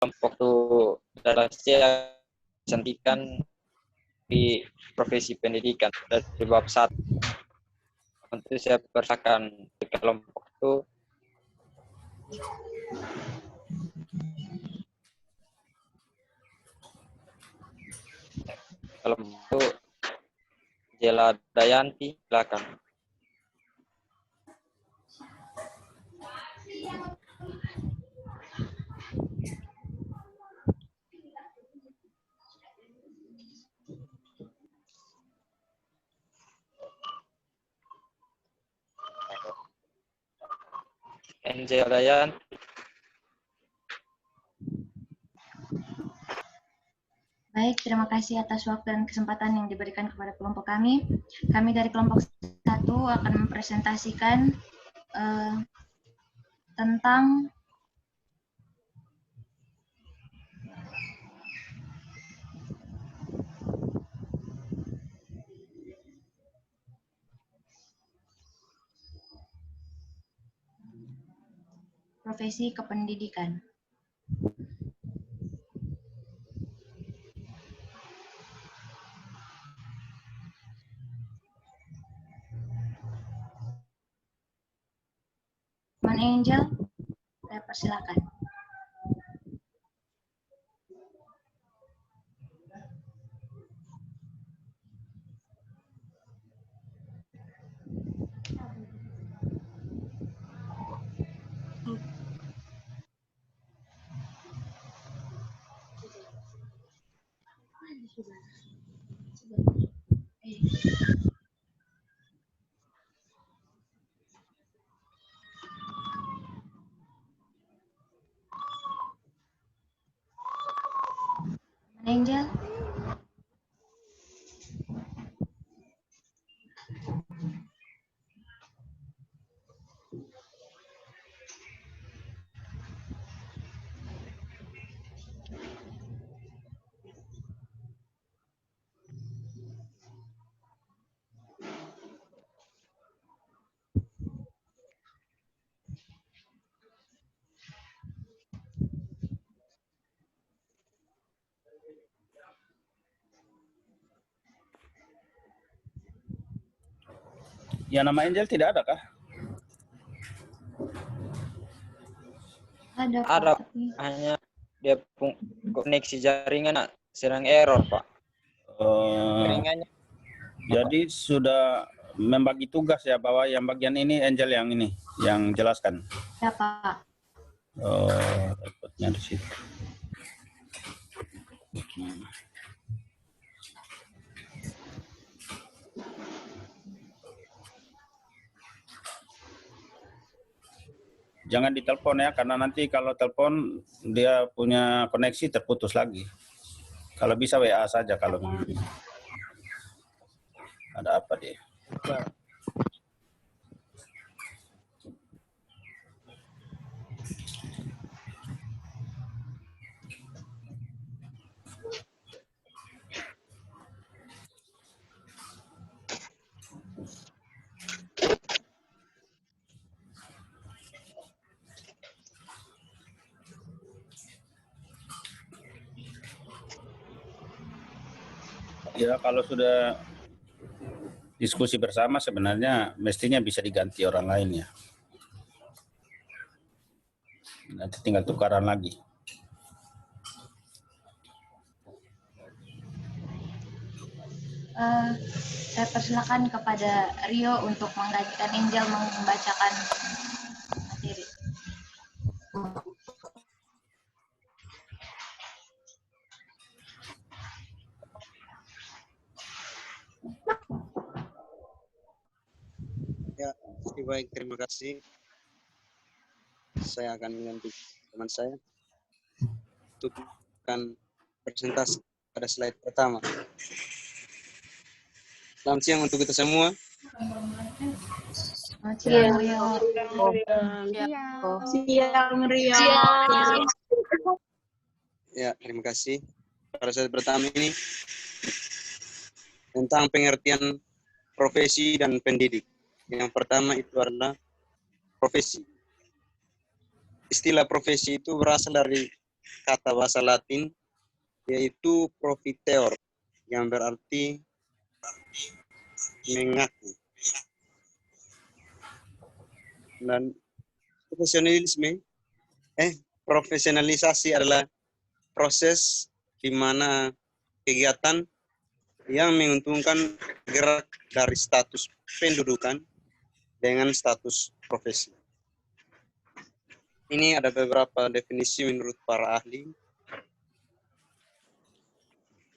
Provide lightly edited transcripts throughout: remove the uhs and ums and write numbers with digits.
kelompok itu saya cantikan di profesi pendidikan dari bab 1. Nanti saya persilakan di kelompok itu Jela Dayanti, silakan. Angel Dayanti. Baik, terima kasih atas waktu dan kesempatan yang diberikan kepada kelompok kami. Kami dari kelompok 1 akan mempresentasikan tentang profesi kependidikan. Teman Angel, saya persilakan. Angel. Ya, nama Angel tidak ada kah? Ada, Ada, Pak. hanya dia koneksi jaringan sedang error, Pak. Jaringannya. Jadi sudah membagi tugas ya, bahwa yang bagian ini Angel yang ini yang jelaskan. Ya, Pak. Oh, repotnya di situ. Jangan ditelepon ya, karena nanti kalau telepon dia punya koneksi terputus lagi. Kalau bisa WA saja kalau ada apa dia. Ya, kalau sudah diskusi bersama sebenarnya mestinya bisa diganti orang lain ya. Nanti tinggal tukaran lagi. Saya persilakan kepada Rio untuk menggantikan Angel membacakan materi. Ya, baik, terima kasih. Saya akan mengganti teman saya untuk akan presentasi pada slide pertama. Selamat siang untuk kita semua. Selamat siang, Rio. Siang, Rio. Ya, terima kasih. Pada slide pertama ini tentang pengertian profesi dan pendidik. Yang pertama itu adalah profesi. Istilah profesi itu berasal dari kata bahasa Latin, yaitu profiteor, yang berarti mengaku. Dan profesionalisasi adalah proses di mana kegiatan yang menguntungkan gerak dari status pendudukan dengan status profesi. Ini ada beberapa definisi menurut para ahli.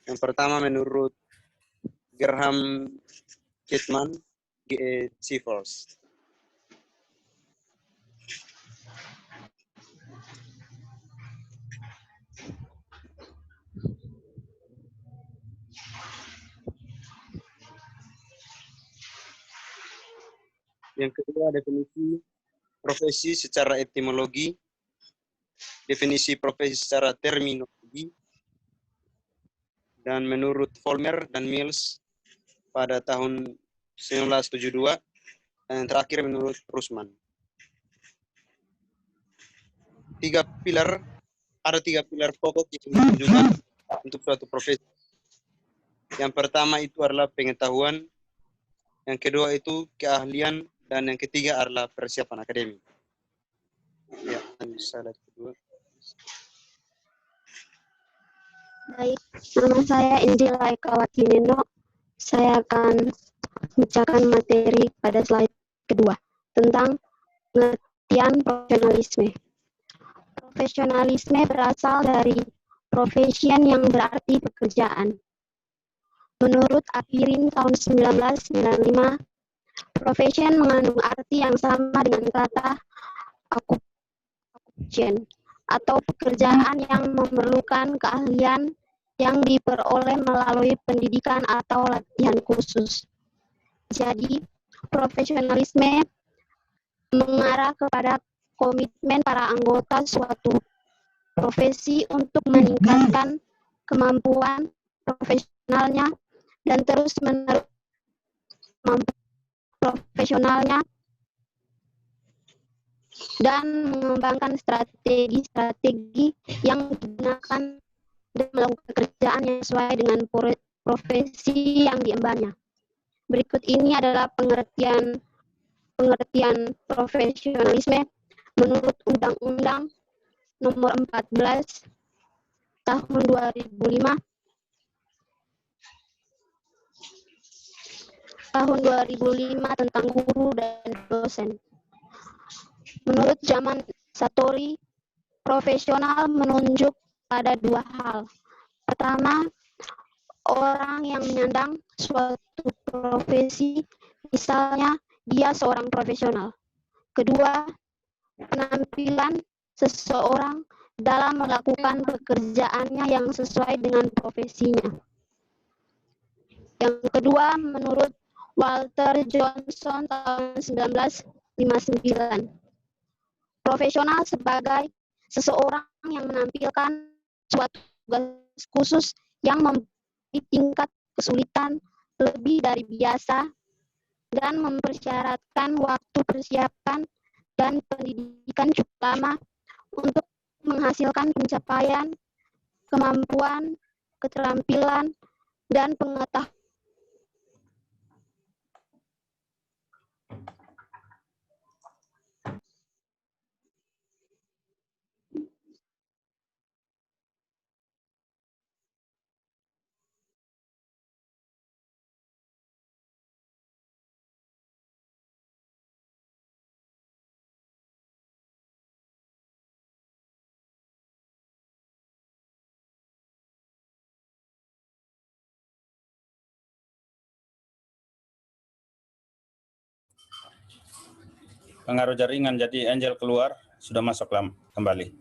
Yang pertama menurut Graham Chapman, Chiefers. Yang kedua definisi profesi secara etimologi, definisi profesi secara terminologi, dan menurut Vollmer dan Mills pada tahun 1972, dan yang terakhir menurut Rusman. Ada tiga pilar pokok yang menunjukkan untuk suatu profesi. Yang pertama itu adalah pengetahuan, yang kedua itu keahlian, dan yang ketiga adalah persiapan akademik. Ya, slide kedua. Baik, nama saya Angela Ekawati Neno. Saya akan membacakan materi pada slide kedua tentang pengertian profesionalisme. Profesionalisme berasal dari profession yang berarti pekerjaan. Menurut Apirin tahun 1995, profession mengandung arti yang sama dengan kata occupation atau pekerjaan yang memerlukan keahlian yang diperoleh melalui pendidikan atau latihan khusus. Jadi, profesionalisme mengarah kepada komitmen para anggota suatu profesi untuk meningkatkan kemampuan profesionalnya dan terus-menerus profesionalnya dan mengembangkan strategi-strategi yang digunakan dan melakukan pekerjaan yang sesuai dengan profesi yang diembannya. Berikut ini adalah pengertian profesionalisme menurut Undang-Undang Nomor 14 Tahun 2005 tentang guru dan dosen. Menurut Zaman Satori, profesional menunjuk pada dua hal. Pertama, orang yang menyandang suatu profesi, misalnya dia seorang profesional. Kedua, penampilan seseorang dalam melakukan pekerjaannya yang sesuai dengan profesinya. Yang kedua, menurut Walter Johnson tahun 1959, profesional sebagai seseorang yang menampilkan suatu tugas khusus yang memiliki tingkat kesulitan lebih dari biasa dan mempersyaratkan waktu persiapan dan pendidikan cukup lama untuk menghasilkan pencapaian, kemampuan, keterampilan, dan pengetahuan. Pengaruh jaringan, jadi Angel keluar, sudah masuk kembali.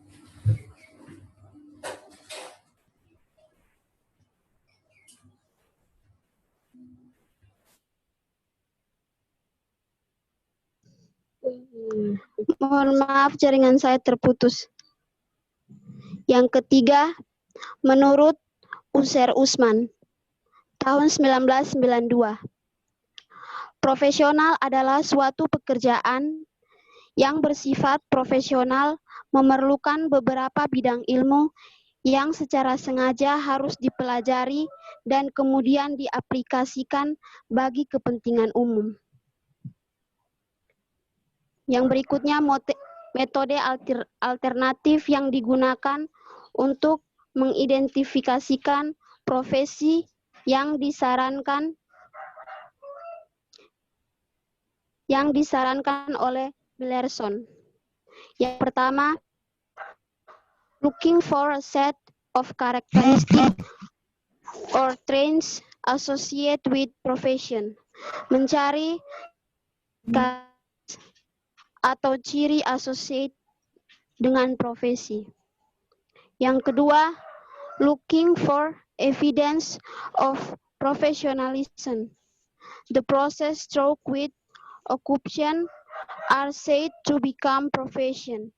Mohon maaf, jaringan saya terputus. Yang ketiga, menurut User Usman, tahun 1992, profesional adalah suatu pekerjaan yang bersifat profesional memerlukan beberapa bidang ilmu yang secara sengaja harus dipelajari dan kemudian diaplikasikan bagi kepentingan umum. Yang berikutnya metode alternatif yang digunakan untuk mengidentifikasikan profesi yang disarankan oleh Meyerson. Yang pertama, looking for a set of characteristics or traits associated with profession. Mencari atau ciri associate dengan profesi. Yang kedua, looking for evidence of professionalism. The process through which occupation are said to become profession.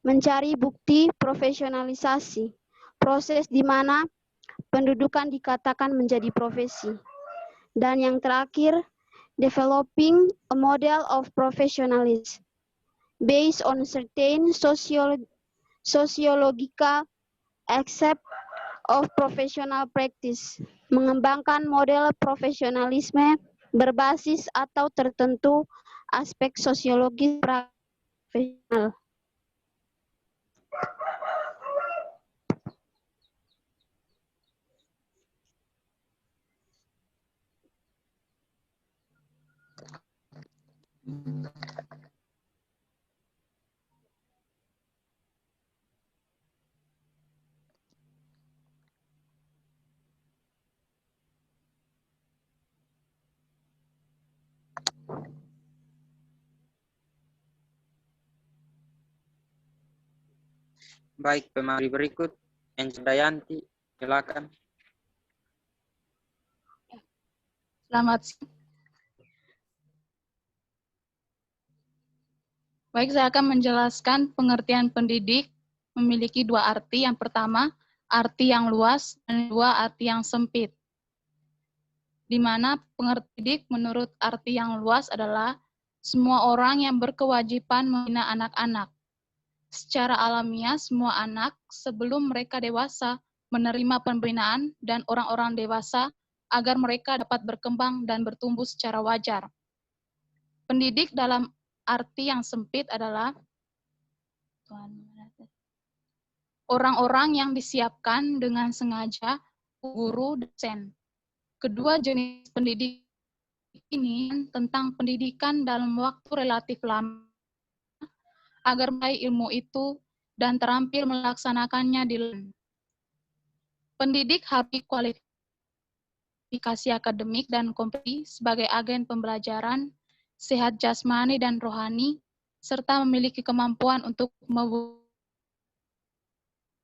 Mencari bukti profesionalisasi, proses di mana pendudukan dikatakan menjadi profesi. Dan yang terakhir, developing a model of professionalism based on certain sociological accept of professional practice. Mengembangkan model profesionalisme berbasis atau tertentu aspek sosiologis profesional. Baik, pemari berikut, Angel Dayanti, silakan. Selamat siang. Baik, saya akan menjelaskan pengertian pendidik memiliki dua arti. Yang pertama, arti yang luas, dan dua arti yang sempit. Di mana pendidik menurut arti yang luas adalah semua orang yang berkewajiban membina anak-anak. Secara alamiah, semua anak sebelum mereka dewasa menerima pembinaan dan orang-orang dewasa agar mereka dapat berkembang dan bertumbuh secara wajar. Pendidik dalam arti yang sempit adalah orang-orang yang disiapkan dengan sengaja guru dosen. Kedua jenis pendidik ini tentang pendidikan dalam waktu relatif lama agar meraih ilmu itu dan terampil melaksanakannya di pendidik harus kualifikasi akademik dan kompetisi sebagai agen pembelajaran, sehat jasmani dan rohani, serta memiliki kemampuan untuk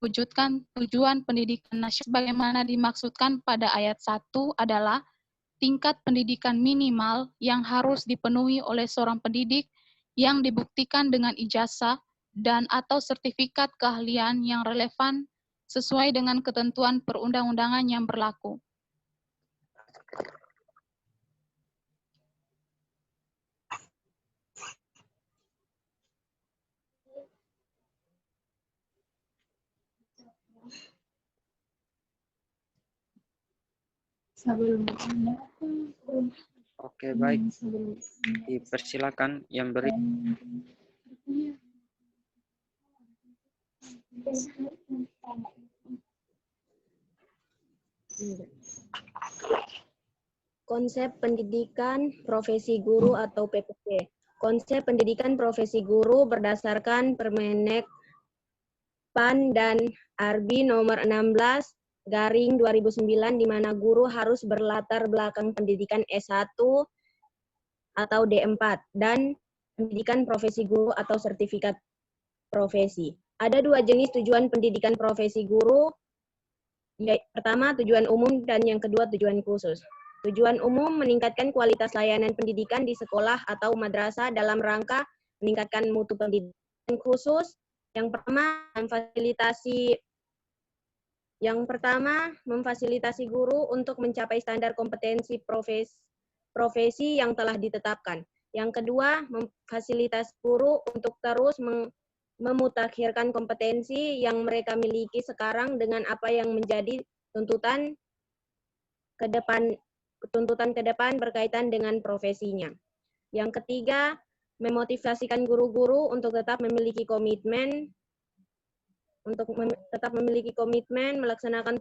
mewujudkan tujuan pendidikan nasional sebagaimana dimaksudkan pada ayat 1 adalah tingkat pendidikan minimal yang harus dipenuhi oleh seorang pendidik yang dibuktikan dengan ijazah dan atau sertifikat keahlian yang relevan sesuai dengan ketentuan perundang-undangan yang berlaku. Oke, baik. Dipersilakan yang beri. Konsep pendidikan profesi guru atau PPG. Konsep pendidikan profesi guru berdasarkan Permenek PAN dan Arbi nomor 16/2009 di mana guru harus berlatar belakang pendidikan S1 atau D4 dan pendidikan profesi guru atau sertifikat profesi. Ada dua jenis tujuan pendidikan profesi guru. Pertama, tujuan umum dan yang kedua tujuan khusus. Tujuan umum meningkatkan kualitas layanan pendidikan di sekolah atau madrasah dalam rangka meningkatkan mutu pendidikan khusus. Yang pertama, memfasilitasi guru untuk mencapai standar kompetensi profesi yang telah ditetapkan. Yang kedua, memfasilitasi guru untuk terus memutakhirkan kompetensi yang mereka miliki sekarang dengan apa yang menjadi tuntutan ke depan berkaitan dengan profesinya. Yang ketiga, memotivasikan guru-guru untuk tetap memiliki komitmen melaksanakan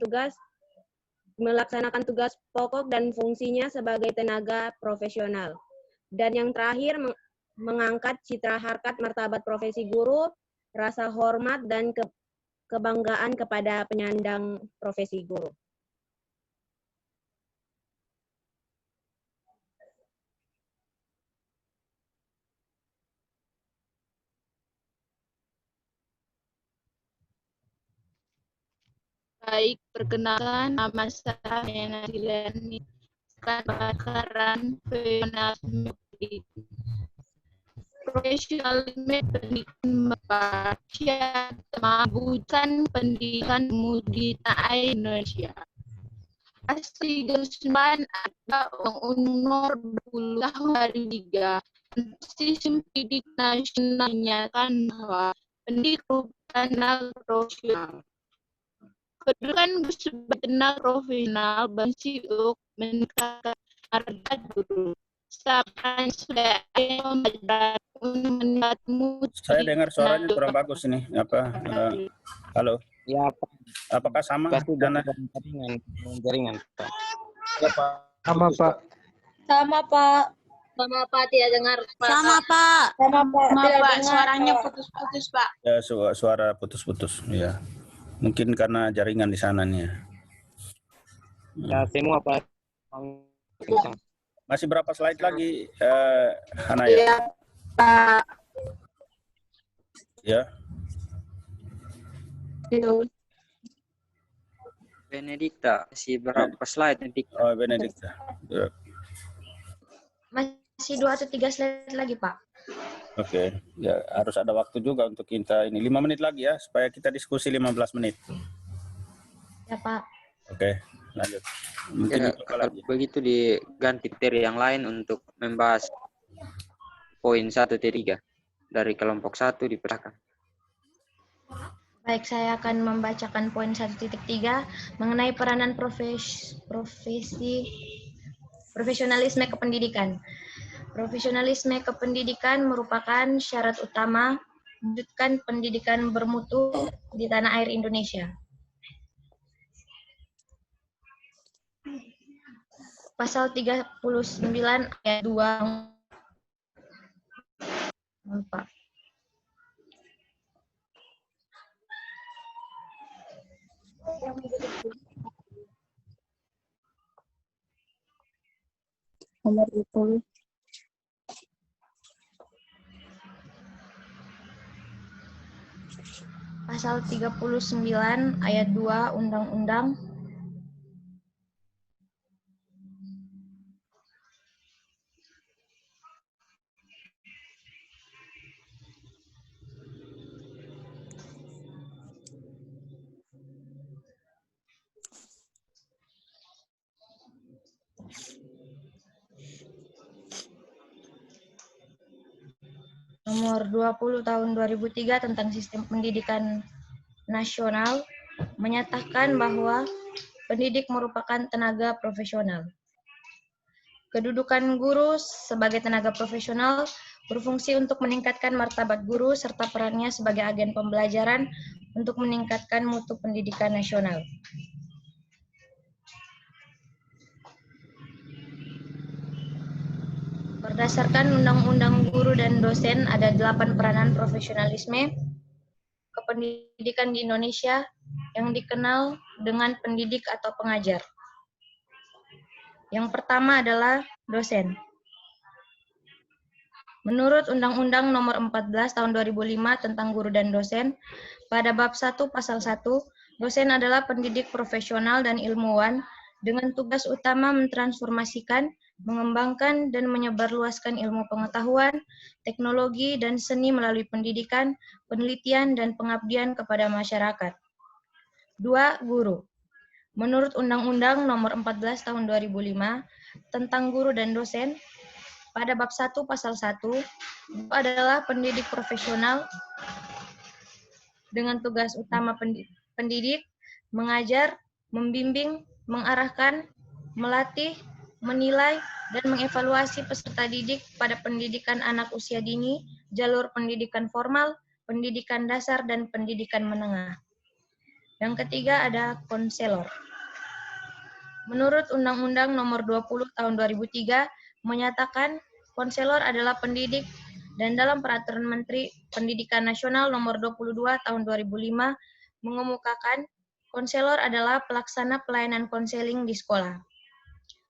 tugas pokok dan fungsinya sebagai tenaga profesional. Dan yang terakhir, mengangkat citra harkat martabat profesi guru, rasa hormat dan kebanggaan kepada penyandang profesi guru. Baik, perkenalkan nama saya Nena Silani, bakaran profesionalisme pendidikan membaca mewujudkan pendidikan muda Indonesia. Asli 39 ada Undang-Undang Nomor 20 Tahun 2003. Sistem pendidik nasional menyatakan bahwa pendidik merupakan tenaga profesional. Kedudukan sebagai tenaga profesional berfungsi untuk meningkatkan harkat guru. Seakan sudah meningkat mutu. Saya dengar suaranya kurang bagus ini. Halo. Ya, Pak. Apakah sama? Pasti Karena jaringan, Pak. ya, Pak. Sama, Pak. Sama, Pak. Sama, Pak. Tidak dengar, Pak. Sama, Pak. Sama, Pak. Sama, Tidak Pak. dengar, Suaranya Pak. putus-putus, Pak. Ya, suara putus-putus. Ya. Mungkin karena jaringan di sana nih. Ya, semua Pak. Masih berapa slide lagi, Hanaya? Iya, Pak. Ya. Benedikta, masih berapa slide nanti? Oh, Benedikta. Ya. Masih 2 atau 3 slide lagi, Pak. Oke, ya harus ada waktu juga untuk kita ini 5 menit lagi ya, supaya kita diskusi 15 menit. Ya, Pak. Oke, lanjut. Mungkin Ya, itu apa lagi? begitu diganti materi yang lain untuk membahas poin 1-3 dari kelompok 1 dipersilakan. Baik, saya akan membacakan poin 1.3 mengenai peranan profesionalisme kependidikan. Profesionalisme kependidikan merupakan syarat utama mewujudkan pendidikan bermutu di tanah air Indonesia. Pasal 39 ayat 2. Lupa. Nomor 20. Pasal 39 ayat 2 Undang-Undang Nomor 20 tahun 2003 tentang Sistem Pendidikan Nasional menyatakan bahwa pendidik merupakan tenaga profesional. Kedudukan guru sebagai tenaga profesional berfungsi untuk meningkatkan martabat guru serta perannya sebagai agen pembelajaran untuk meningkatkan mutu pendidikan nasional. Berdasarkan Undang-Undang Guru dan Dosen, ada 8 peranan profesionalisme kependidikan di Indonesia yang dikenal dengan pendidik atau pengajar. Yang pertama adalah dosen. Menurut Undang-Undang Nomor 14 Tahun 2005 tentang Guru dan Dosen, pada bab 1 pasal 1, dosen adalah pendidik profesional dan ilmuwan dengan tugas utama mentransformasikan, mengembangkan, dan menyebarluaskan ilmu pengetahuan, teknologi, dan seni melalui pendidikan, penelitian, dan pengabdian kepada masyarakat. 2. Guru. Menurut Undang-Undang Nomor 14 Tahun 2005 tentang Guru dan Dosen, pada bab 1 pasal 1 adalah pendidik profesional dengan tugas utama pendidik, mengajar, membimbing, mengarahkan, melatih, menilai, dan mengevaluasi peserta didik pada pendidikan anak usia dini, jalur pendidikan formal, pendidikan dasar, dan pendidikan menengah. Yang ketiga ada konselor. Menurut Undang-Undang Nomor 20 Tahun 2003 menyatakan konselor adalah pendidik, dan dalam Peraturan Menteri Pendidikan Nasional Nomor 22 Tahun 2005 mengemukakan konselor adalah pelaksana pelayanan konseling di sekolah.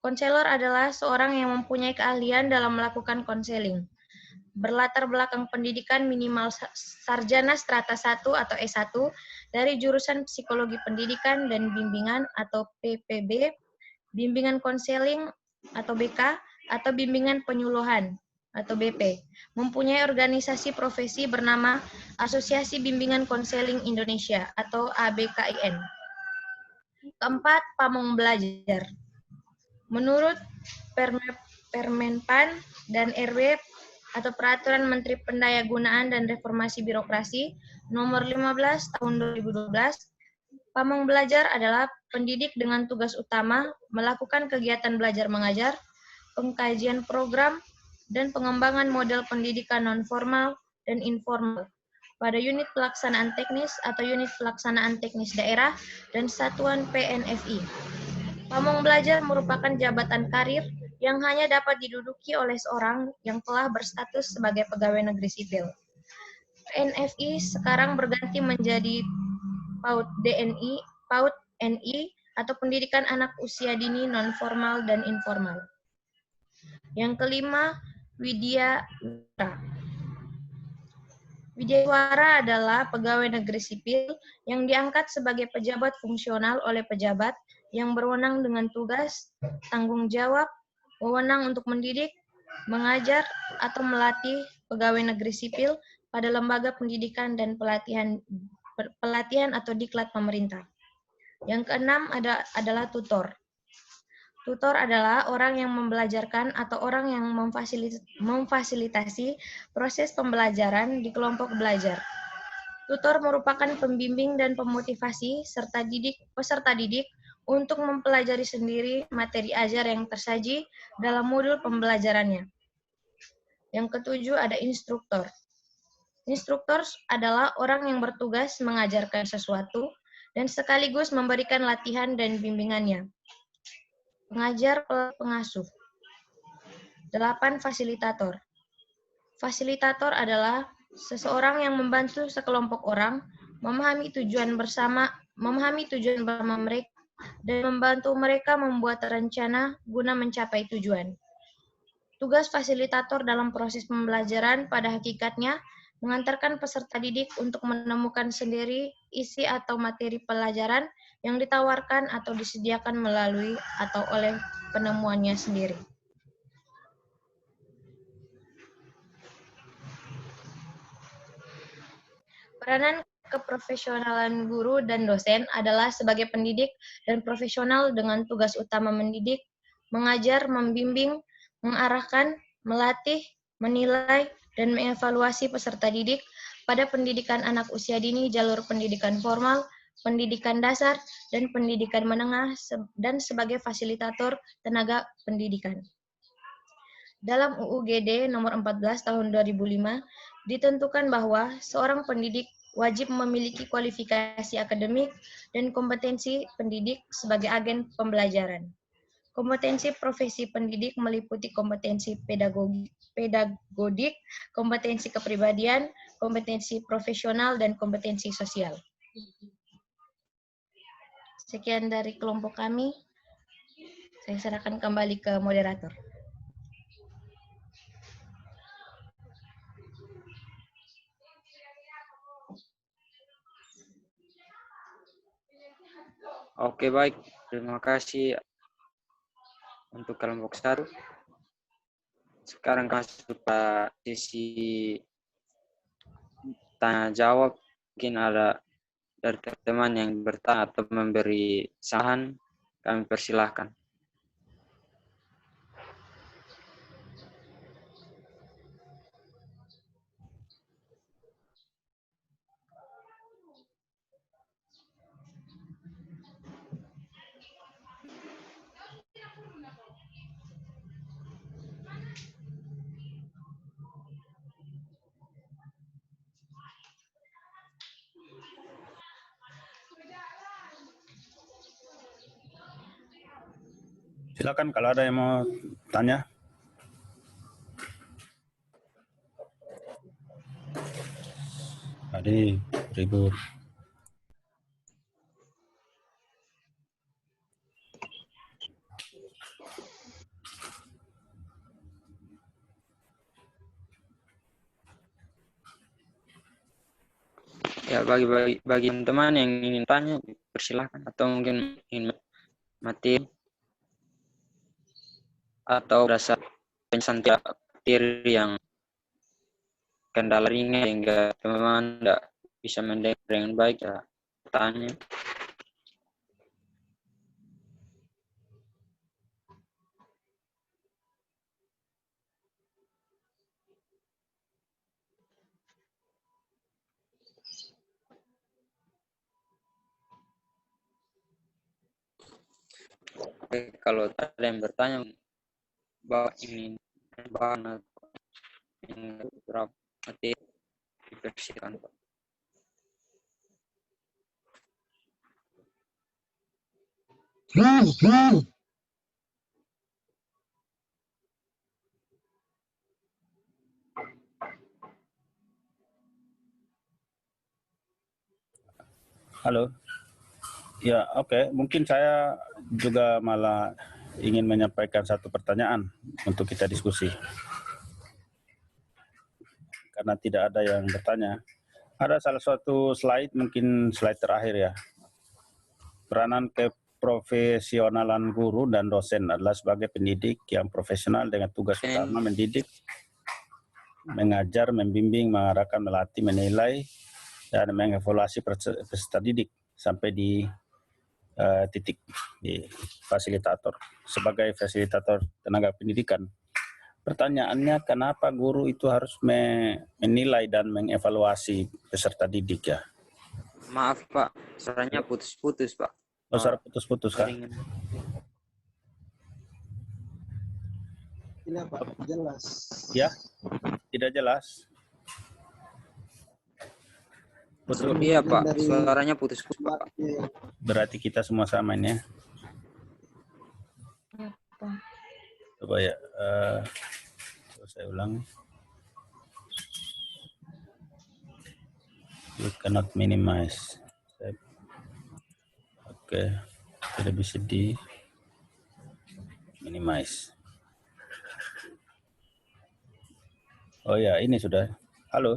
Konselor adalah seorang yang mempunyai keahlian dalam melakukan konseling, berlatar belakang pendidikan minimal sarjana strata 1 atau S1 dari jurusan Psikologi Pendidikan dan Bimbingan atau PPB, bimbingan konseling atau BK, atau bimbingan penyuluhan atau BP, mempunyai organisasi profesi bernama Asosiasi Bimbingan Konseling Indonesia atau ABKIN. Keempat, pamong belajar. Menurut Permenpan dan RW atau Peraturan Menteri Pendayagunaan dan Reformasi Birokrasi Nomor 15 Tahun 2012, pamong belajar adalah pendidik dengan tugas utama melakukan kegiatan belajar mengajar, pengkajian program, dan pengembangan model pendidikan non-formal dan informal pada unit pelaksanaan teknis atau unit pelaksanaan teknis daerah dan satuan PNFI. Pamong belajar merupakan jabatan karir yang hanya dapat diduduki oleh seorang yang telah berstatus sebagai pegawai negeri sipil. PNFI sekarang berganti menjadi PAUD NI atau pendidikan anak usia dini non-formal dan informal. Yang kelima, Widyawara. Widyawara adalah pegawai negeri sipil yang diangkat sebagai pejabat fungsional oleh pejabat yang berwenang dengan tugas, tanggung jawab, wewenang untuk mendidik, mengajar, atau melatih pegawai negeri sipil pada lembaga pendidikan dan pelatihan atau diklat pemerintah. Yang keenam adalah tutor. Tutor adalah orang yang membelajarkan atau orang yang memfasilitasi proses pembelajaran di kelompok belajar. Tutor merupakan pembimbing dan pemotivasi peserta didik untuk mempelajari sendiri materi ajar yang tersaji dalam modul pembelajarannya. Yang ketujuh ada instruktor. Instruktor adalah orang yang bertugas mengajarkan sesuatu dan sekaligus memberikan latihan dan bimbingannya. Pengajar pengasuh. 8. Fasilitator. Fasilitator adalah seseorang yang membantu sekelompok orang memahami tujuan bersama mereka dan membantu mereka membuat rencana guna mencapai tujuan. Tugas fasilitator dalam proses pembelajaran pada hakikatnya mengantarkan peserta didik untuk menemukan sendiri isi atau materi pelajaran yang ditawarkan atau disediakan melalui atau oleh penemuannya sendiri. Peranan keprofesionalan guru dan dosen adalah sebagai pendidik dan profesional dengan tugas utama mendidik, mengajar, membimbing, mengarahkan, melatih, menilai, dan mengevaluasi peserta didik pada pendidikan anak usia dini, jalur pendidikan formal, pendidikan dasar, dan pendidikan menengah, dan sebagai fasilitator tenaga pendidikan. Dalam UU GD Nomor 14 Tahun 2005 ditentukan bahwa seorang pendidik wajib memiliki kualifikasi akademik dan kompetensi pendidik sebagai agen pembelajaran. Kompetensi profesi pendidik meliputi kompetensi pedagodik, kompetensi kepribadian, kompetensi profesional, dan kompetensi sosial. Sekian dari kelompok kami. Saya serahkan kembali ke moderator. Oke, baik. Terima kasih untuk kelompok 1. Sekarang masuk ke sesi tanya jawab. Mungkin ada dari teman yang bertanya atau memberi saran, kami persilahkan. Silakan kalau ada yang mau tanya. Tadi ribut. Ya, bagi teman yang ingin tanya, persilahkan. Atau mungkin ingin materi atau rasa penjelasan tiap materi yang kendala ringan hingga teman-teman tidak bisa mendengar dengan baik, ya tanya. Oke, kalau ada yang bertanya bahwa ini bahan atau ini beberapa materi, dipersilakan, Pak. Halo. Ya, oke. Mungkin saya juga malah ingin menyampaikan satu pertanyaan untuk kita diskusi. Karena tidak ada yang bertanya. Ada salah satu slide, mungkin slide terakhir ya. Peranan keprofesionalan guru dan dosen adalah sebagai pendidik yang profesional dengan tugas utama mendidik, mengajar, membimbing, mengarahkan, melatih, menilai, dan mengevaluasi peserta didik sampai di titik di fasilitator. Sebagai fasilitator tenaga pendidikan, pertanyaannya kenapa guru itu harus menilai dan mengevaluasi peserta didik ya? Maaf Pak, suaranya putus-putus Pak. Oh, suara putus-putus kan? Tidak Pak, jelas. Ya, tidak jelas. Putus. Iya Pak, suaranya putus-putus Pak. Berarti kita semua sama ini ya. Coba ya, saya ulang. You cannot minimize. Oke, tidak bisa di minimize. Oh ya, ini sudah. Halo.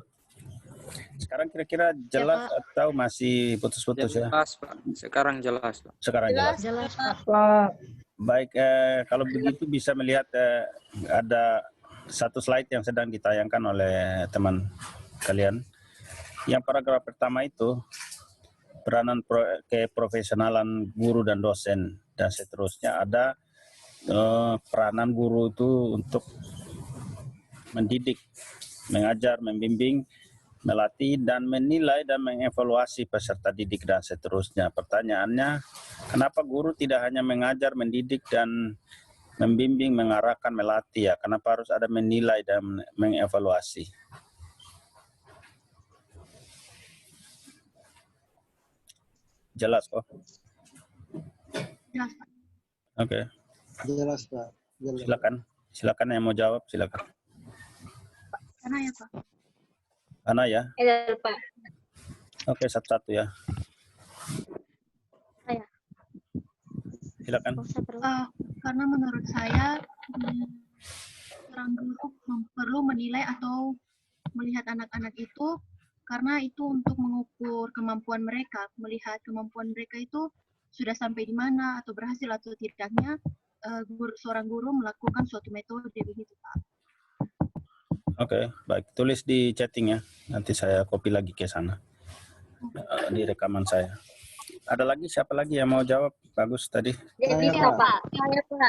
Sekarang kira-kira jelas ya, atau masih putus-putus ya? Jelas Pak, sekarang jelas Pak. Sekarang jelas. Jelas Pak. Baik, kalau begitu bisa melihat ada satu slide yang sedang ditayangkan oleh teman kalian. Yang paragraf pertama itu peranan keprofesionalan guru dan dosen dan seterusnya. Ada peranan guru itu untuk mendidik, mengajar, membimbing, melatih dan menilai dan mengevaluasi peserta didik dan seterusnya. Pertanyaannya, kenapa guru tidak hanya mengajar, mendidik dan membimbing, mengarahkan, melatih ya? Kenapa harus ada menilai dan mengevaluasi? Jelas kok? Jelas Pak. Oke. Jelas Pak. Jelas. Silakan yang mau jawab silakan. Karena ya Pak. Ana ya? Iya, Pak. Oke, satu-satu ya. Saya. Silakan. Karena menurut saya seorang guru perlu menilai atau melihat anak-anak itu karena itu untuk mengukur kemampuan mereka, melihat kemampuan mereka itu sudah sampai di mana atau berhasil atau tidaknya seorang guru melakukan suatu metode begitu Pak. Oke, baik. Tulis di chatting ya. Nanti saya copy lagi ke sana. Di rekaman saya. Ada lagi? Siapa lagi yang mau jawab? Bagus tadi. Jadi Pak.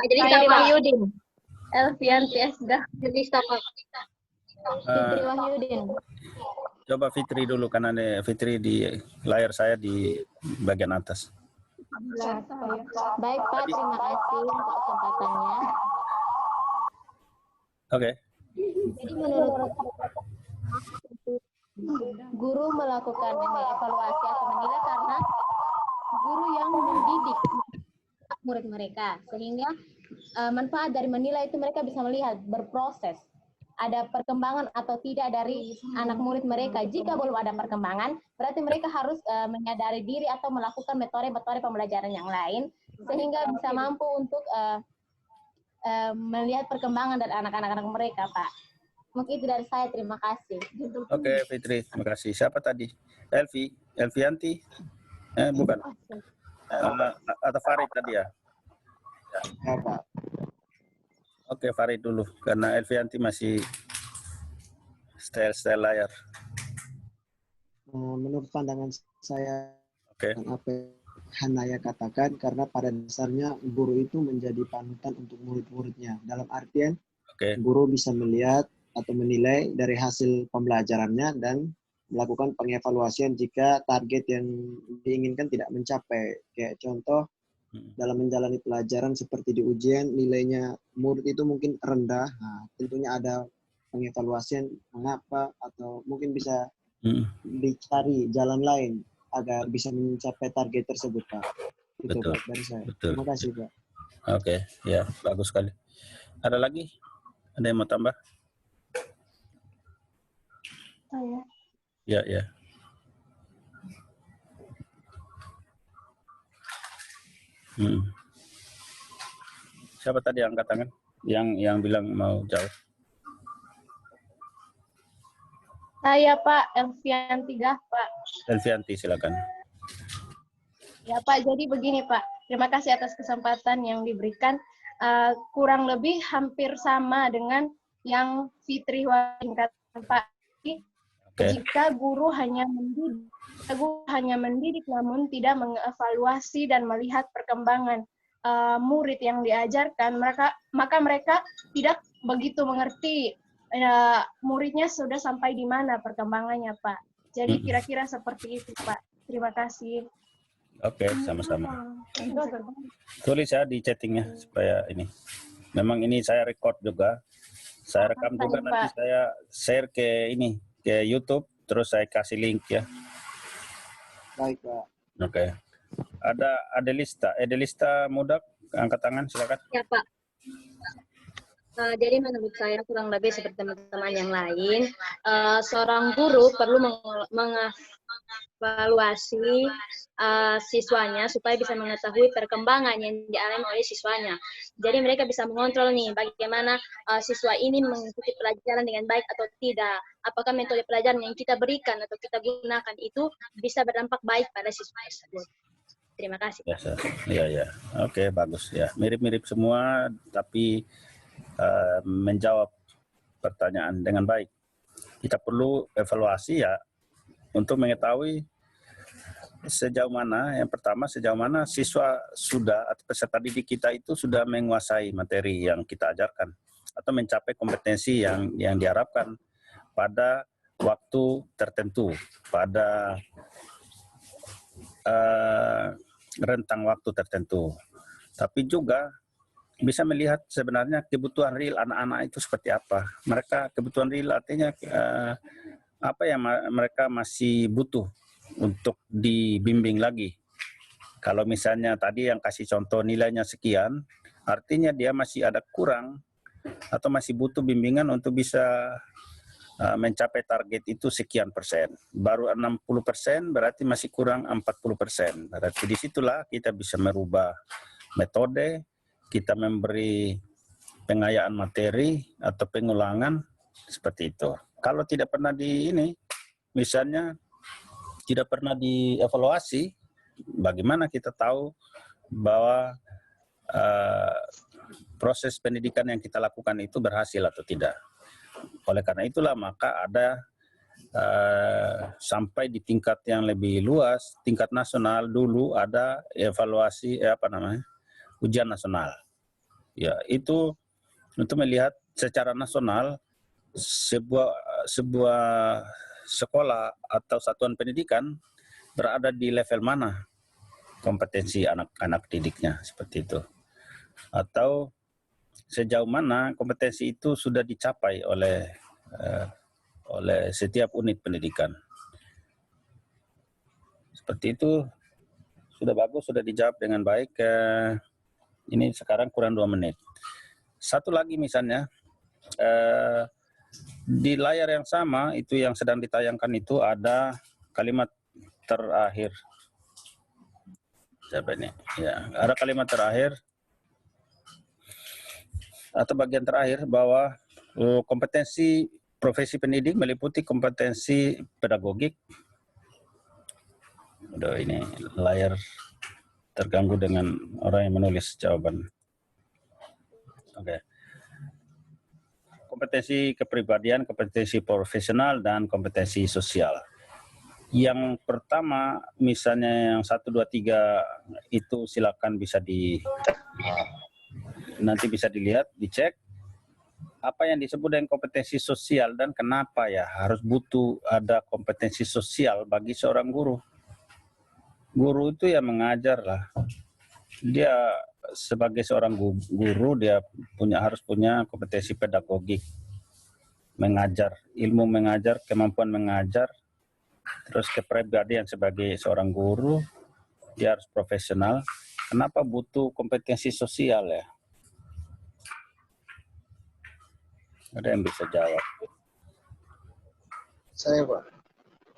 Jadi Pak Wahyudin. Elvian Tiesda. Jadi Pak. Fitri Wahyudin. Coba Fitri dulu karena ada Fitri di layar saya di bagian atas. Baik Pak, terima kasih untuk kesempatannya. Oke. Jadi menurut guru melakukan evaluasi atau menilai karena guru yang mendidik murid mereka, sehingga manfaat dari menilai itu mereka bisa melihat berproses ada perkembangan atau tidak dari anak murid mereka. Jika belum ada perkembangan, berarti mereka harus menyadari diri atau melakukan metode-metode pembelajaran yang lain sehingga bisa mampu untuk melihat perkembangan dari anak-anak mereka, Pak. Mungkin itu dari saya. Terima kasih. Oke, Fitri, terima kasih. Siapa tadi? Elvianti? Bukan. Atau Farid tadi ya? Ya, Pak. Oke, Farid dulu, karena Elvianti masih style layar. Menurut pandangan saya, Oke. apa yang Hanaya katakan, karena pada dasarnya guru itu menjadi panutan untuk murid-muridnya. Dalam artian, guru bisa melihat atau menilai dari hasil pembelajarannya dan melakukan pengevaluasian jika target yang diinginkan tidak mencapai. Kayak contoh, dalam menjalani pelajaran seperti di ujian, nilainya murid itu mungkin rendah. Nah, tentunya ada pengevaluasian mengapa, atau mungkin bisa dicari jalan lain agar bisa mencapai target tersebut, Pak. Itu betul, Pak, dari saya. Betul. Terima kasih, Pak. Oke, ya, bagus sekali. Ada lagi? Ada yang mau tambah? Ya. Siapa tadi yang angkat tangan? Yang bilang mau jawab? Saya, Pak, Elvianti Pak. Elvianti, silakan. Ya, Pak, jadi begini, Pak. Terima kasih atas kesempatan yang diberikan. Kurang lebih hampir sama dengan yang Fitri katakan, Pak. Jika guru hanya mendidik namun tidak mengevaluasi dan melihat perkembangan murid yang diajarkan, maka mereka tidak begitu mengerti muridnya sudah sampai di mana perkembangannya, Pak. Jadi kira-kira seperti itu, Pak. Terima kasih. Oke, sama-sama. Tulis ya di chattingnya supaya ini. Memang ini saya record juga. Saya rekam juga, nanti saya share ke YouTube, terus saya kasih link ya. Baik, Pak. Oke. Ada Adelista Mudak, angkat tangan, silakan. Ya, Pak. Jadi menurut saya kurang lebih seperti teman-teman yang lain, seorang guru perlu mengevaluasi siswanya supaya bisa mengetahui perkembangan yang dialami oleh siswanya. Jadi mereka bisa mengontrol nih bagaimana siswa ini mengikuti pelajaran dengan baik atau tidak. Apakah metode pelajaran yang kita berikan atau kita gunakan itu bisa berdampak baik pada siswa tersebut. Terima kasih. Ya. Oke, bagus ya. Mirip-mirip semua, tapi menjawab pertanyaan dengan baik. Kita perlu evaluasi ya untuk mengetahui sejauh mana, yang pertama sejauh mana siswa sudah atau peserta didik kita itu sudah menguasai materi yang kita ajarkan atau mencapai kompetensi yang diharapkan pada waktu tertentu, pada rentang waktu tertentu. Tapi juga bisa melihat sebenarnya kebutuhan real anak-anak itu seperti apa. Mereka kebutuhan real artinya apa yang mereka masih butuh untuk dibimbing lagi. Kalau misalnya tadi yang kasih contoh nilainya sekian, artinya dia masih ada kurang atau masih butuh bimbingan untuk bisa mencapai target itu sekian persen. Baru 60% berarti masih kurang 40%. Berarti disitulah kita bisa merubah metode, kita memberi pengayaan materi atau pengulangan seperti itu. Kalau tidak pernah misalnya tidak pernah dievaluasi, bagaimana kita tahu bahwa proses pendidikan yang kita lakukan itu berhasil atau tidak? Oleh karena itulah maka ada sampai di tingkat yang lebih luas, tingkat nasional dulu ada evaluasi ujian nasional. Ya, itu untuk melihat secara nasional sebuah sekolah atau satuan pendidikan berada di level mana kompetensi anak-anak didiknya, seperti itu. Atau sejauh mana kompetensi itu sudah dicapai oleh setiap unit pendidikan. Seperti itu sudah bagus, sudah dijawab dengan baik. Ini sekarang kurang 2 menit. Satu lagi misalnya, di layar yang sama, itu yang sedang ditayangkan itu ada kalimat terakhir. Siapa ini? Ya, ada kalimat terakhir atau bagian terakhir bahwa kompetensi profesi pendidik meliputi kompetensi pedagogik. Udah, ini layar terganggu dengan orang yang menulis jawaban. Oke. Kompetensi kepribadian, kompetensi profesional, dan kompetensi sosial. Yang pertama, misalnya yang 1, 2, 3 itu silakan bisa nanti bisa dilihat, dicek apa yang disebut dengan kompetensi sosial dan kenapa ya harus butuh ada kompetensi sosial bagi seorang guru. Guru itu ya mengajar lah. Dia sebagai seorang guru dia harus punya kompetensi pedagogik, mengajar, ilmu mengajar, kemampuan mengajar. Terus kepribadian sebagai seorang guru, dia harus profesional. Kenapa butuh kompetensi sosial ya? Ada yang bisa jawab? Saya, Pak.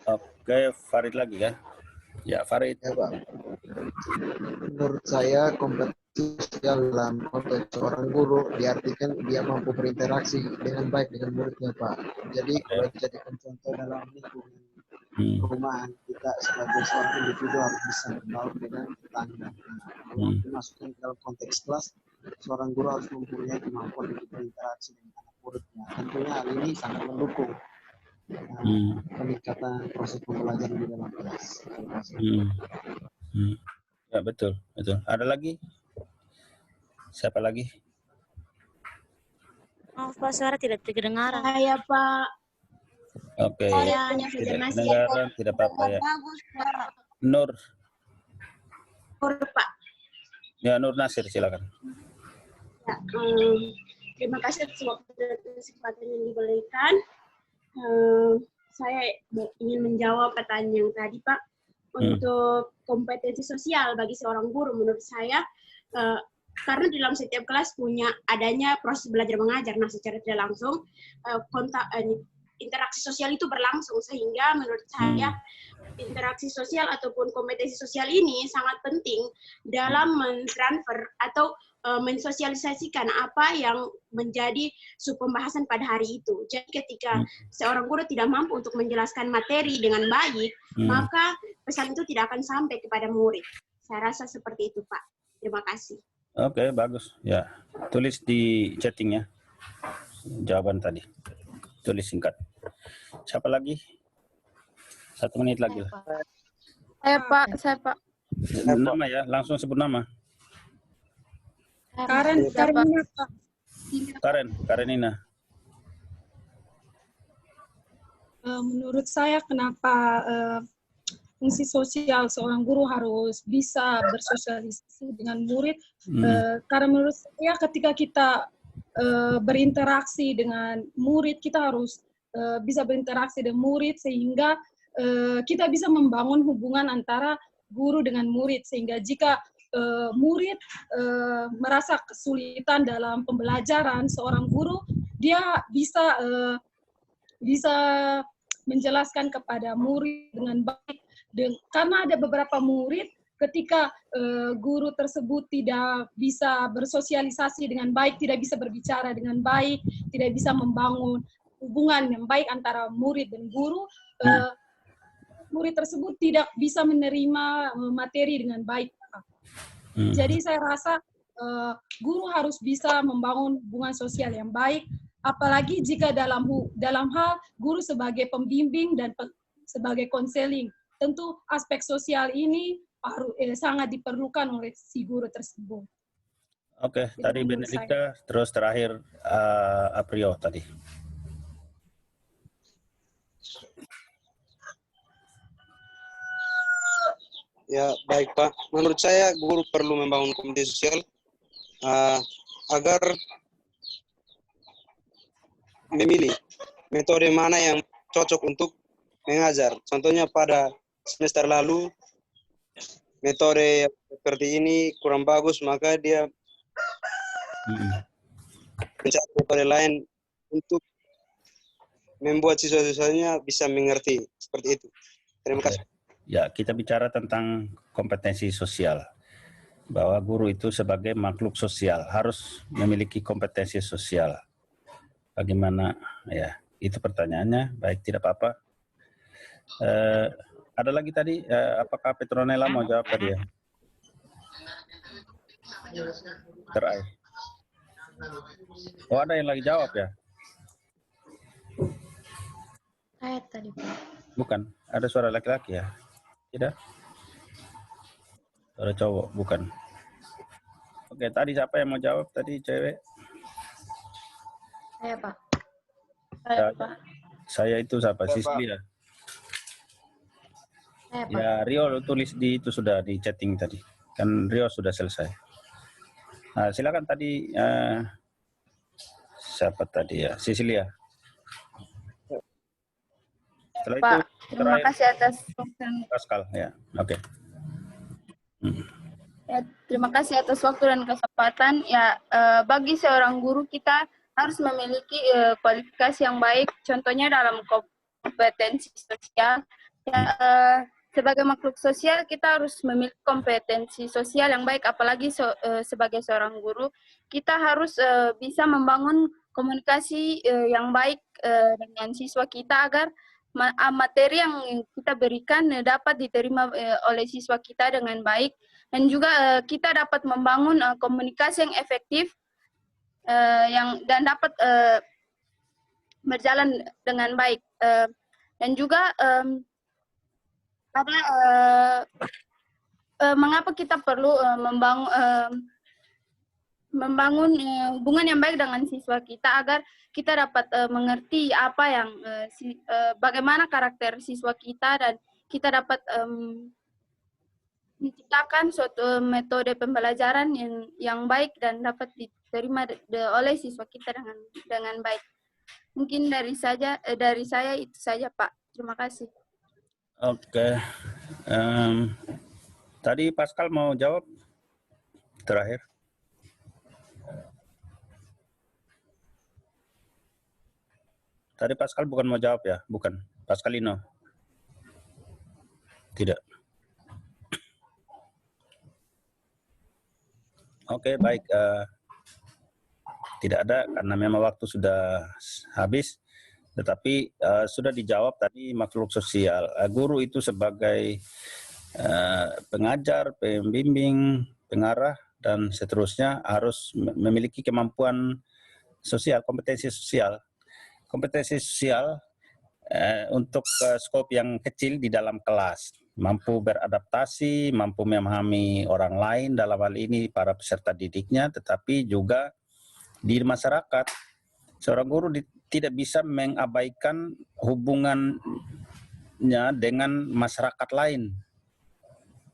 Oke, Farid lagi ya? Ya, Farid. Ya, Pak. Menurut saya kompetensi sosial dalam konteks seorang guru diartikan dia mampu berinteraksi dengan baik dengan muridnya, Pak. Jadi kalau dijadikan contoh dalam lingkungan perumahan, kita sebagai seorang individu harus bisa berbaur dengan tetangga. Kalau dimasukkan dalam konteks kelas, seorang guru harus mempunyai kemampuan untuk berinteraksi dengan anak muridnya. Tentunya hal ini sangat mendukung peningkatan proses pembelajaran di dalam kelas. Ya, betul. Ada lagi? Siapa lagi? Maaf Pak, suara tidak terdengar. Saya Pak. Oke, tidak kedengaran, tidak apa-apa ya. Nur. Nur Pak. Ya, Nur Nasir, silakan. Ya, terima kasih atas waktu dan kesempatan yang diberikan. Saya ingin menjawab pertanyaan yang tadi, Pak. Untuk kompetensi sosial bagi seorang guru, menurut saya, karena di dalam setiap kelas punya adanya proses belajar mengajar, nah secara tidak langsung interaksi sosial itu berlangsung, sehingga menurut saya interaksi sosial ataupun kompetensi sosial ini sangat penting dalam mentransfer atau mensosialisasikan apa yang menjadi pembahasan pada hari itu. Jadi ketika seorang guru tidak mampu untuk menjelaskan materi dengan baik, maka pesan itu tidak akan sampai kepada murid. Saya rasa seperti itu, Pak. Terima kasih. Oke, bagus. Ya, tulis di chatting ya jawaban tadi. Tulis singkat. Siapa lagi? 1 menit lagi lah. Saya Pak. Nama ya, langsung sebut nama. Karenina, Pak. Karenina. Menurut saya kenapa fungsi sosial seorang guru harus bisa bersosialisasi dengan murid, karena menurut saya ketika kita berinteraksi dengan murid, kita harus bisa berinteraksi dengan murid sehingga kita bisa membangun hubungan antara guru dengan murid, sehingga jika murid merasa kesulitan dalam pembelajaran, seorang guru dia bisa menjelaskan kepada murid dengan baik. Karena ada beberapa murid ketika guru tersebut tidak bisa bersosialisasi dengan baik, tidak bisa berbicara dengan baik, tidak bisa membangun hubungan yang baik antara murid dan guru, murid tersebut tidak bisa menerima materi dengan baik. Jadi saya rasa guru harus bisa membangun hubungan sosial yang baik, apalagi jika dalam hal guru sebagai pembimbing dan sebagai konseling. Tentu aspek sosial ini sangat diperlukan oleh si guru tersebut. Oke, tadi Benedikta, terus terakhir Aprio tadi. Ya, baik Pak. Menurut saya guru perlu membangun kompetensi sosial agar memilih metode mana yang cocok untuk mengajar. Contohnya pada semester lalu metode seperti ini kurang bagus, maka dia mencari metode lain untuk membuat siswa-siswanya bisa mengerti seperti itu. Terima kasih. Ya, kita bicara tentang kompetensi sosial. Bahwa guru itu sebagai makhluk sosial harus memiliki kompetensi sosial. Bagaimana? Ya, itu pertanyaannya. Baik, tidak apa-apa. Ada lagi tadi, apakah Petronella mau jawab tadi ya? Terakhir. Oh, ada yang lagi jawab ya? Saya tadi, Pak. Bukan, ada suara laki-laki ya? Tidak? Suara cowok, bukan. Oke, tadi siapa yang mau jawab tadi, cewek? Saya, Pak. Saya itu siapa? Sisli ya? Saya, Pak. Ya, Rio tulis di itu sudah di chatting tadi. Kan Rio sudah selesai. Nah, silakan tadi siapa tadi ya? Sisilia. Setelah Pak, itu terima kasih atas waktu. Pascal ya. Oke. Ya, terima kasih atas waktu dan kesempatan. Ya, bagi seorang guru kita harus memiliki kualifikasi yang baik. Contohnya dalam kompetensi sosial. Ya, sebagai makhluk sosial kita harus memiliki kompetensi sosial yang baik. Apalagi sebagai seorang guru, kita harus bisa membangun komunikasi yang baik dengan siswa kita agar materi yang kita berikan dapat diterima oleh siswa kita dengan baik, dan juga kita dapat membangun komunikasi yang efektif dan dapat berjalan dengan baik. Dan juga mengapa kita perlu membangun hubungan yang baik dengan siswa kita agar kita dapat mengerti apa yang bagaimana karakter siswa kita, dan kita dapat menciptakan suatu metode pembelajaran yang baik dan dapat diterima oleh siswa kita dengan baik. Mungkin dari saya itu saja, Pak. Terima kasih. Oke. Tadi Pascal mau jawab terakhir. Tadi Pascal bukan mau jawab ya? Bukan. Pascalino? Tidak. Oke, baik. Tidak ada karena memang waktu sudah habis. Tetapi sudah dijawab tadi makhluk sosial. Guru itu sebagai pengajar, pembimbing, pengarah, dan seterusnya harus memiliki kemampuan sosial, kompetensi sosial. Kompetensi sosial untuk skop yang kecil di dalam kelas, mampu beradaptasi, mampu memahami orang lain, dalam hal ini para peserta didiknya, tetapi juga di masyarakat. Seorang guru tidak bisa mengabaikan hubungannya dengan masyarakat lain,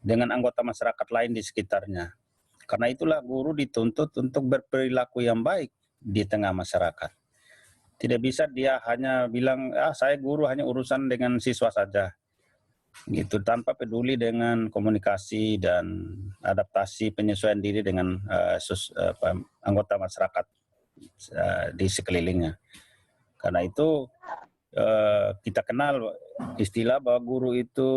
dengan anggota masyarakat lain di sekitarnya. Karena itulah guru dituntut untuk berperilaku yang baik di tengah masyarakat. Tidak bisa dia hanya bilang, saya guru hanya urusan dengan siswa saja, gitu, tanpa peduli dengan komunikasi dan adaptasi penyesuaian diri dengan anggota masyarakat di sekelilingnya. Karena itu kita kenal istilah bahwa guru itu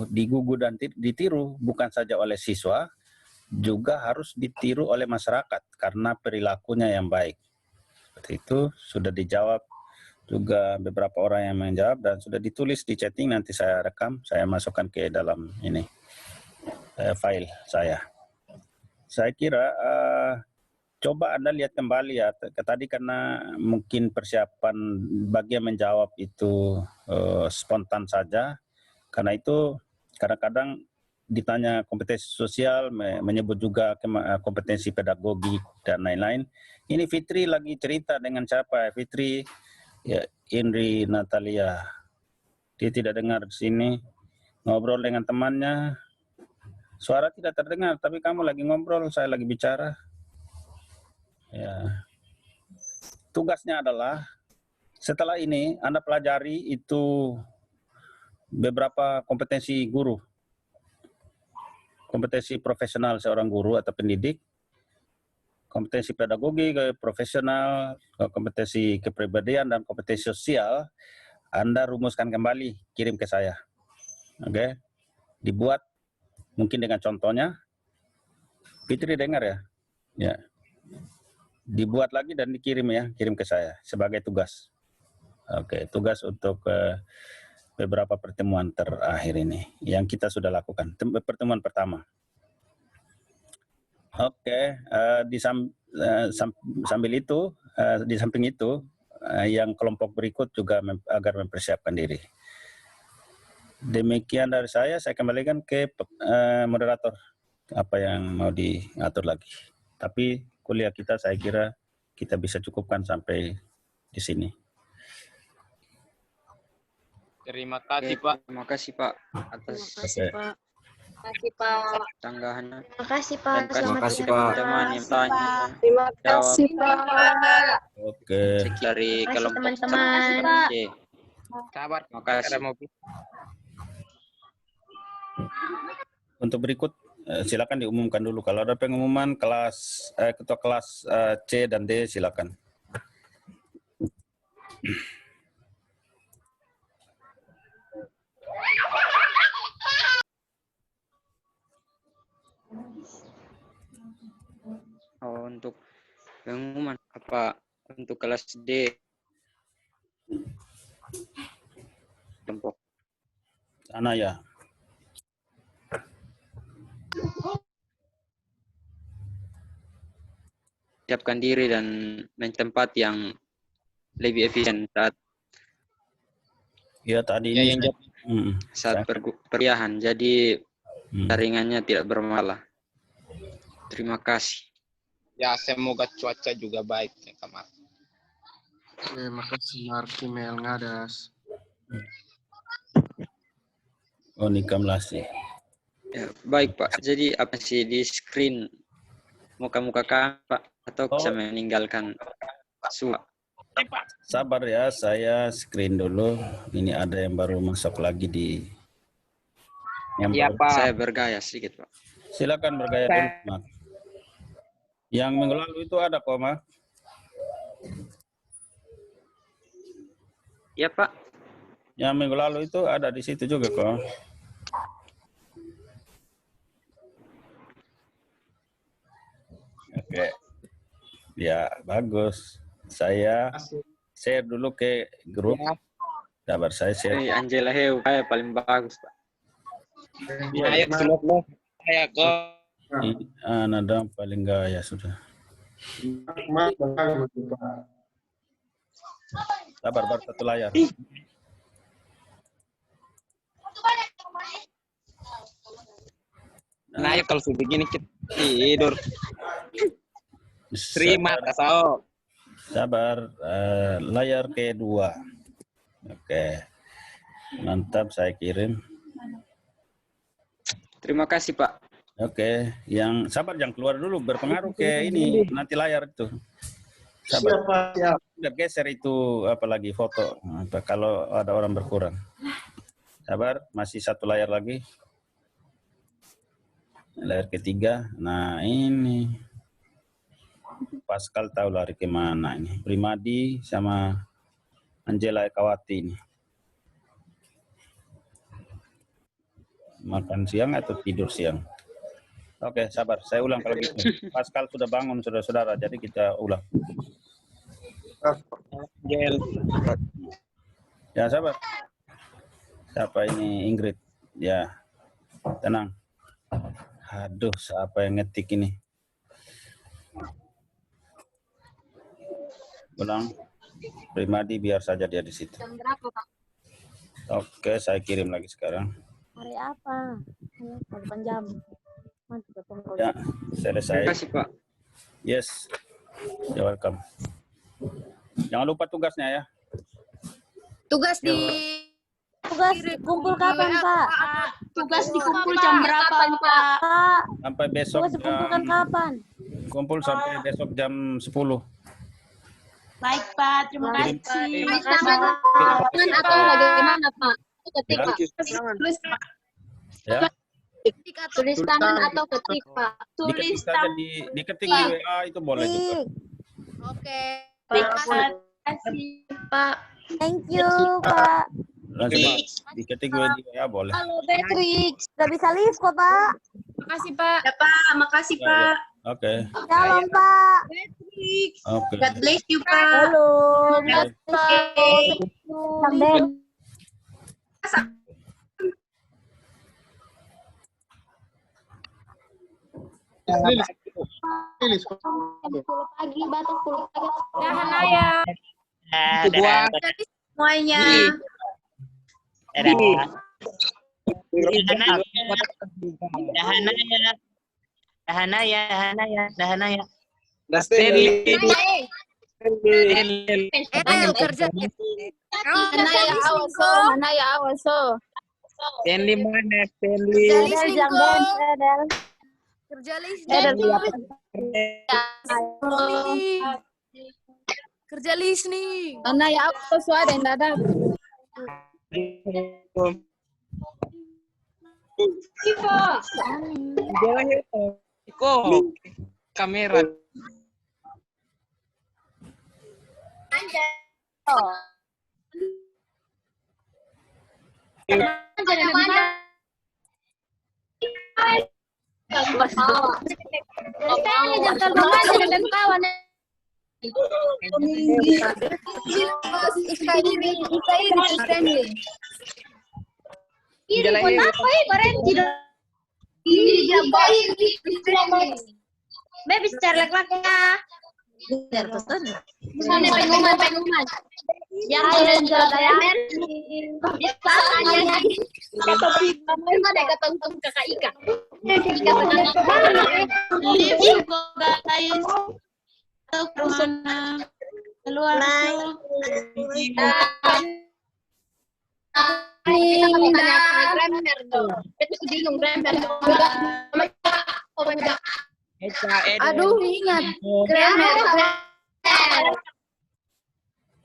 digugu dan ditiru bukan saja oleh siswa, juga harus ditiru oleh masyarakat karena perilakunya yang baik. Seperti itu sudah dijawab juga beberapa orang yang menjawab dan sudah ditulis di chatting, nanti saya rekam, saya masukkan ke dalam ini file saya. Saya kira coba Anda lihat kembali ya, tadi karena mungkin persiapan bagi yang menjawab itu spontan saja, karena itu kadang-kadang ditanya kompetensi sosial, menyebut juga kompetensi pedagogik dan lain-lain. Ini Fitri lagi cerita dengan siapa? Fitri, ya, Indri Natalia. Dia tidak dengar di sini. Ngobrol dengan temannya. Suara tidak terdengar, tapi kamu lagi ngobrol, saya lagi bicara. Ya. Tugasnya adalah setelah ini Anda pelajari itu beberapa kompetensi guru. Kompetensi profesional seorang guru atau pendidik, kompetensi pedagogi, profesional, kompetensi kepribadian, dan kompetensi sosial, Anda rumuskan kembali, kirim ke saya. Oke? Dibuat mungkin dengan contohnya. Fitri dengar ya? Ya. Dibuat lagi dan dikirim ya, kirim ke saya sebagai tugas. Oke, tugas untuk beberapa pertemuan terakhir ini yang kita sudah lakukan. Pertemuan pertama. Oke, sambil itu, di samping itu, yang kelompok berikut juga agar mempersiapkan diri. Demikian dari saya kembalikan ke moderator. Apa yang mau diatur lagi. Tapi kuliah kita saya kira kita bisa cukupkan sampai di sini. Terima kasih Pak. Terima kasih Pak atas tanggahannya. Terima kasih Pak. Terima kasih Pak. Teman yang tanya. Terima kasih Pak. Oke. Dari kelompok teman-teman. Sabar. Terima kasih. Untuk berikut silakan diumumkan dulu. Kalau ada pengumuman kelas ketua kelas C dan D silakan. Oh, untuk pengumuman apa untuk kelas D kelompok sana ya. Siapkan diri dan tempat yang lebih efisien saat tadi ini saat perkuliahan. Jadi jaringannya tidak bermasalah. Terima kasih. Ya, semoga cuaca juga baik ya, Kamar. Terima kasih Marki Melngadas. Oh, nikam lasi. Ya, baik Pak. Jadi apa sih di screen muka-muka kami Pak atau bisa meninggalkan suara? Sabar ya, saya screen dulu. Ini ada yang baru masuk lagi di. Iya Pak. Saya bergaya sedikit Pak. Silakan bergaya dulu Mak. Yang minggu lalu itu ada kok Mak. Iya Pak. Yang minggu lalu itu ada di situ juga kok. Oke. Ya, bagus. Saya share dulu ke grup. Sabar, saya share. Angela Heu kayak paling bagus, Pak. Ya, semua saya kok. Nada paling gaya sudah. Sabar, baru satu layar. Nah, kalau begini kita tidur. Terima kasih. Sabar, layar kedua. Oke, mantap, saya kirim. Terima kasih Pak. Oke, yang sabar jangan keluar dulu, berpengaruh ke ini nanti layar itu. Sabar. Siap. Udah geser itu apalagi foto. Kalau ada orang berkurang. Sabar, masih satu layar lagi. Layar ketiga. Nah ini Pascal tahu lari kemana ini. Primadi sama Angela Ekawati ini. Makan siang atau tidur siang? Oke, sabar. Saya ulang kalau gitu. Pascal sudah bangun, saudara-saudara. Jadi kita ulang. Ya, sabar. Siapa ini? Ingrid. Ya, tenang. Aduh, siapa yang ngetik ini? Ulang. Primadi biar saja dia di situ. Jam berapa, Pak? Oke, saya kirim lagi sekarang. Hari apa? 8 jam. Ya, selesai. Terima kasih, Pak. Yes. You're welcome. Jangan lupa tugasnya ya. Tugas kumpul kapan, Pak? Tugas dikumpul jam berapa, Pak? Sampai besok Tugas dikumpulkan kapan? Kumpul sampai besok jam 10. Baik, Pak. Terima kasih. Terima kasih. Atau bagaimana, Pak? Ya. Tulis tangan atau ketik, Pak? Diketik saja diketik di WA itu boleh juga. Oke. Terima kasih, Pak. Thank you, Pak. Nanti diketik di WA boleh. Halo, Beatrix. Sudah bisa live kok, Pak. Makasih, Pak. Ya, Pak. Makasih, Ya, Pak. Oke. Shalom, Pak. Beatrix. Oke. God bless you, Pak. Halo. Pagi, batas 10 pagi. Ya, Hanaya. Semuanya. Dahanaya. Kerja. Hanaya awaso. Stanley mana? Stanley. Kerja listening. Hanaya awaso ada yang dadak. Iko kamera. Baby cari laki-laki ya. Pengumuman. Yang sudah bayar. Tapi ada ketemu kakak Ika. Live guys. Kemana? Keluar tuh. Aduh, ingat. Grammar.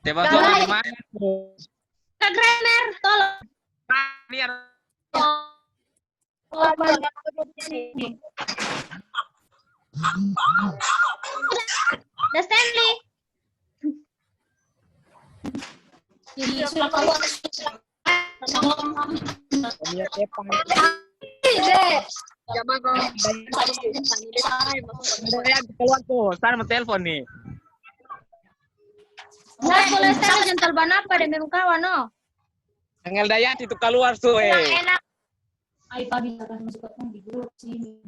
Coba di mana? Kak Grammar, tolong. Biar. The Stanley. Keluar tuh, saya mau telepon nih. Nah, boleh saya jentel banapa dengan kawan no? Angel Dayat itu keluar tuh. Enak. Ay, pagi akan masuk di grup sini.